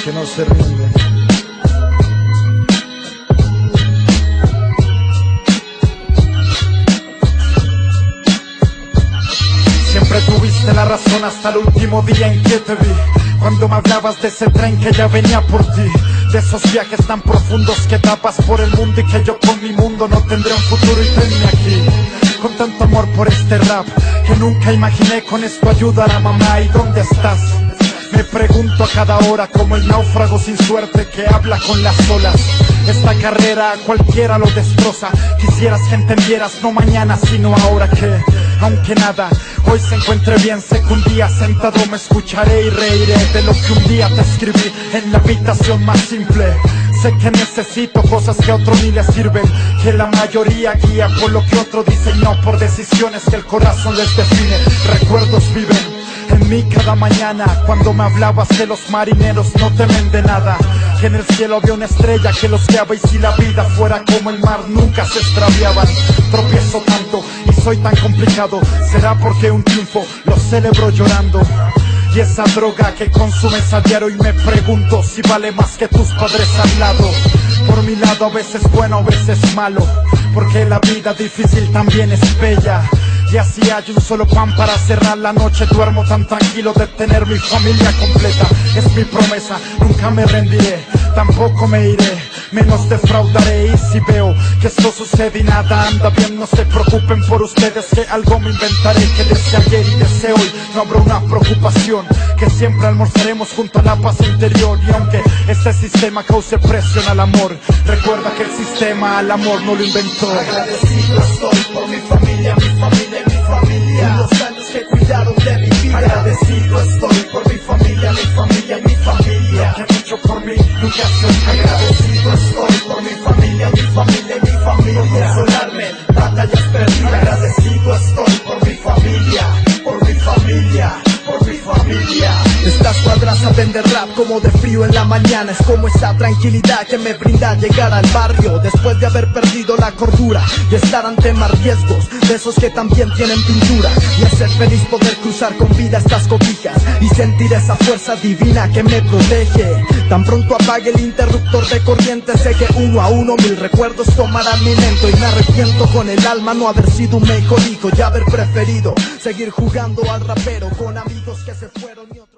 que no se rinde. Siempre tuviste la razón hasta el último día en que te vi, cuando me hablabas de ese tren que ya venía por ti, de esos viajes tan profundos que tapas por el mundo y que yo con mi mundo no tendré un futuro y tenme aquí. Con tanto amor por este rap que nunca imaginé con esto ayudar a mamá. ¿Y dónde estás? Me pregunto a cada hora como el náufrago sin suerte que habla con las olas. Esta carrera a cualquiera lo destroza. Quisieras que entendieras no mañana sino ahora que, aunque nada hoy se encuentre bien, sé que un día sentado me escucharé y reiré de lo que un día te escribí en la habitación más simple. Sé que necesito cosas que a otro ni le sirven, que la mayoría guía por lo que otro dice y no por decisiones que el corazón les define. Recuerdos viven en mí cada mañana, cuando me hablabas que los marineros no temen de nada, que en el cielo había una estrella que los guiaba y si la vida fuera como el mar nunca se extraviaban. Tropiezo tanto y soy tan complicado, será porque un triunfo lo celebro llorando. Y esa droga que consumes a diario y me pregunto si vale más que tus padres al lado. Por mi lado a veces bueno, a veces malo, porque la vida difícil también es bella. Y así hay un solo pan para cerrar la noche, duermo tan tranquilo de tener mi familia completa. Es mi promesa, nunca me rendiré, tampoco me iré, menos defraudaré. Y si veo que esto sucede y nada anda bien, no se preocupen por ustedes que algo me inventaré, que desde ayer y desde hoy no habrá una preocupación, que siempre almorzaremos junto a la paz interior. Y aunque este sistema cause presión al amor, recuerda que el sistema al amor no lo inventó. Agradecido estoy por mi familia y mi familia, los años que cuidaron de mi vida. Agradecido estoy por mi familia y mi familia. Lo que han hecho por mí nunca se olvida. Agradecido estoy por mi familia y mi familia. Por consolarme en batallas perdidas. Agradecido estoy por mi familia, por mi familia. Estas cuadras saben de rap como de frío en la mañana. Es como esa tranquilidad que me brinda llegar al barrio después de haber perdido la cordura y estar ante más riesgos de esos que también tienen pintura. Y es ser feliz poder cruzar con vida estas cobijas y sentir esa fuerza divina que me protege. Tan pronto apague el interruptor de corriente, sé que uno a uno mil recuerdos tomarán mi lento. Y me arrepiento con el alma no haber sido un mejor hijo y haber preferido seguir jugando al rapero con amigos que se fueron y otros